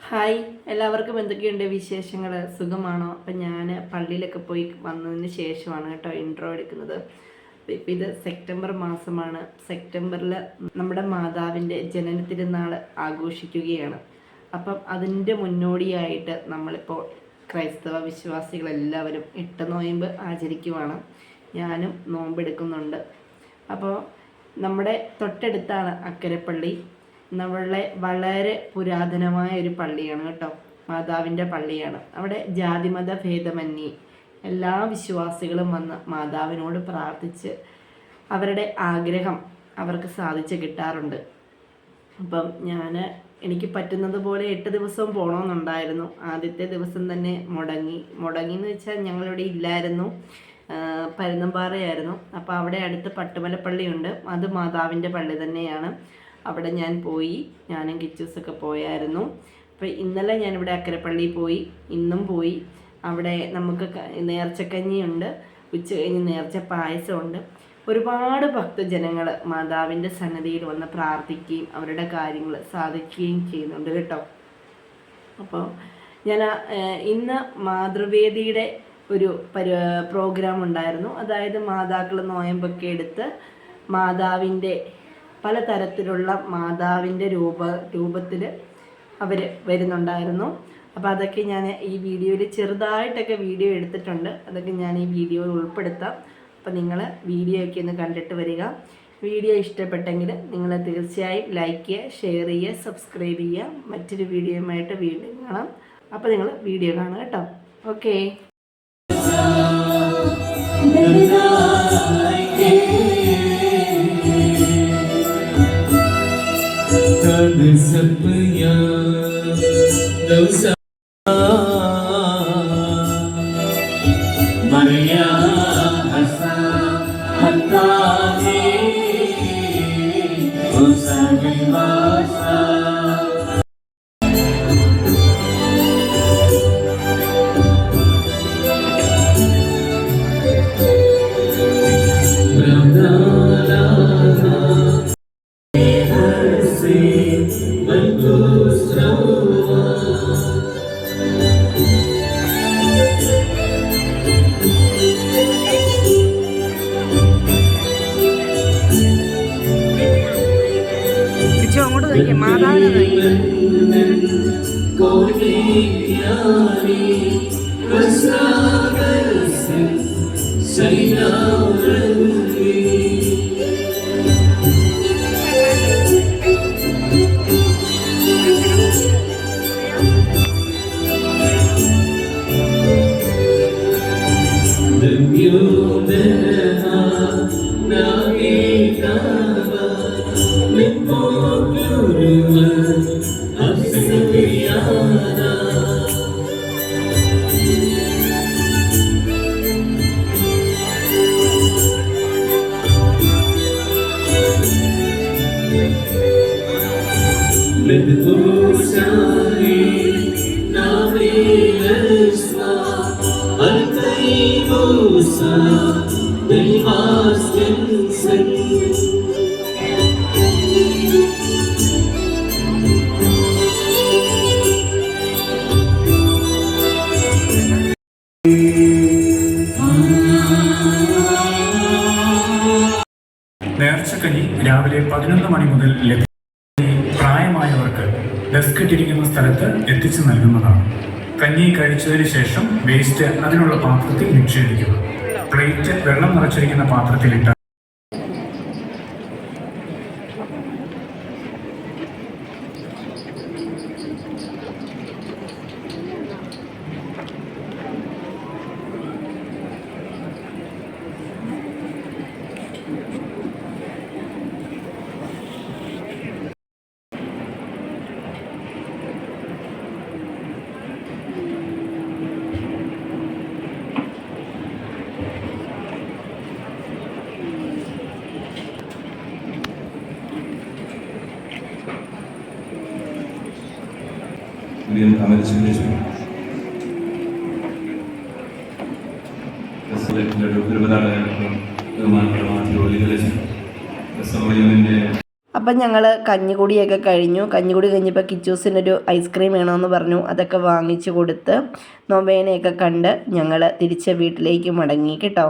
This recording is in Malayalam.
ഹായ്, എല്ലാവർക്കും എന്തൊക്കെയുണ്ട് വിശേഷങ്ങൾ? സുഖമാണോ? അപ്പം ഞാൻ പള്ളിയിലൊക്കെ പോയി വന്നതിന് ശേഷമാണ് കേട്ടോ ഇൻട്രോ എടുക്കുന്നത്. ഇപ്പം ഇത് സെപ്റ്റംബർ മാസമാണ്. സെപ്റ്റംബറിൽ നമ്മുടെ മാതാവിൻ്റെ ജനന തിരുനാൾ ആഘോഷിക്കുകയാണ്. അപ്പം അതിൻ്റെ മുന്നോടിയായിട്ട് നമ്മളിപ്പോൾ ക്രൈസ്തവ വിശ്വാസികളെല്ലാവരും 8 നോയമ്പ് ആചരിക്കുവാണ്. ഞാനും നോമ്പെടുക്കുന്നുണ്ട്. അപ്പോൾ നമ്മുടെ തൊട്ടടുത്താണ് അക്കരപ്പള്ളി. നമ്മളെ വളരെ പുരാതനമായ ഒരു പള്ളിയാണ് കേട്ടോ, മാതാവിൻ്റെ പള്ളിയാണ്. അവിടെ ജാതിമത ഭേദമന്യേ എല്ലാ വിശ്വാസികളും വന്ന് മാതാവിനോട് പ്രാർത്ഥിച്ച് അവരുടെ ആഗ്രഹം അവർക്ക് സാധിച്ച് കിട്ടാറുണ്ട്. അപ്പം എനിക്ക് പറ്റുന്നത് പോലെ 8 ദിവസവും പോകണമെന്നുണ്ടായിരുന്നു. ആദ്യത്തെ ദിവസം തന്നെ മുടങ്ങിയെന്ന് വെച്ചാൽ ഞങ്ങളിവിടെ ഇല്ലായിരുന്നു, പരുന്തുംപാറയായിരുന്നു. അപ്പോൾ അവിടെ അടുത്ത് പട്ടുമലപ്പള്ളിയുണ്ട്, അത് മാതാവിൻ്റെ പള്ളി തന്നെയാണ്. അവിടെ ഞാൻ പോയി, ഞാനും കിച്ചൂസൊക്കെ പോയായിരുന്നു. അപ്പോൾ ഇന്നലെ ഞാനിവിടെ അക്കരപ്പള്ളിയിൽ പോയി, ഇന്നും പോയി. അവിടെ നമുക്ക് നേർച്ചക്കഞ്ഞിയുണ്ട്, ഉച്ച കഴിഞ്ഞ് നേർച്ച പായസമുണ്ട്. ഒരുപാട് ഭക്തജനങ്ങൾ മാതാവിൻ്റെ സന്നിധിയിൽ വന്ന് പ്രാർത്ഥിക്കുകയും അവരുടെ കാര്യങ്ങൾ സാധിക്കുകയും ചെയ്യുന്നുണ്ട് കേട്ടോ. അപ്പോൾ ഞാൻ ഇന്ന് മാതൃവേദിയുടെ ഒരു പ്രോഗ്രാം ഉണ്ടായിരുന്നു. അതായത് മാതാക്കൾ നോയമ്പൊക്കെ എടുത്ത് മാതാവിൻ്റെ പലതരത്തിലുള്ള മാതാവിൻ്റെ രൂപത്തിൽ അവർ വരുന്നുണ്ടായിരുന്നു. അപ്പോൾ അതൊക്കെ ഞാൻ ഈ വീഡിയോയിൽ ചെറുതായിട്ടൊക്കെ വീഡിയോ എടുത്തിട്ടുണ്ട്. അതൊക്കെ ഞാൻ ഈ വീഡിയോയിൽ ഉൾപ്പെടുത്താം. അപ്പോൾ നിങ്ങൾ വീഡിയോ ഒക്കെ ഒന്ന് കണ്ടിട്ട് വരിക. വീഡിയോ ഇഷ്ടപ്പെട്ടെങ്കിൽ നിങ്ങൾ തീർച്ചയായും ലൈക്ക് ചെയ്യുക, ഷെയർ ചെയ്യുക, സബ്സ്ക്രൈബ് ചെയ്യുക. മറ്റൊരു വീഡിയോയുമായിട്ട് വീണ്ടും കാണാം. അപ്പോൾ നിങ്ങൾ വീഡിയോ കാണുക കേട്ടോ. Okay. Maria Hassan Hatani Usagi Masa അങ്ങോട്ട് നോക്കിയ മാതാവിനെ നേർച്ചക്കഞ്ഞി രാവിലെ 11 മണി മുതൽ പ്രായമായവർക്ക് ഡെസ്ക് ഇട്ടിരിക്കുന്ന സ്ഥലത്ത് എത്തിച്ചു നൽകുന്നതാണ്. കഞ്ഞി കഴിച്ചതിന് ശേഷം വേസ്റ്റ് അതിനുള്ള പാത്രത്തിൽ നിക്ഷേപിക്കുക. പ്ലേറ്റ് വെള്ളം നിറച്ചിരിക്കുന്ന പാത്രത്തിലിട്ട് William Kamerasindeshwar. അപ്പോൾ അപ്പം ഞങ്ങൾ കഞ്ഞിക്കുടിയൊക്കെ കഴിഞ്ഞു. കഞ്ഞിക്കുടി കഴിഞ്ഞപ്പോൾ കിച്ചൂസിനൊരു ഐസ്ക്രീം വേണമെന്ന് പറഞ്ഞു. അതൊക്കെ വാങ്ങിച്ചു കൊടുത്ത് നൊവേനയൊക്കെ കണ്ട് ഞങ്ങൾ തിരിച്ച് വീട്ടിലേക്ക് മടങ്ങി കേട്ടോ.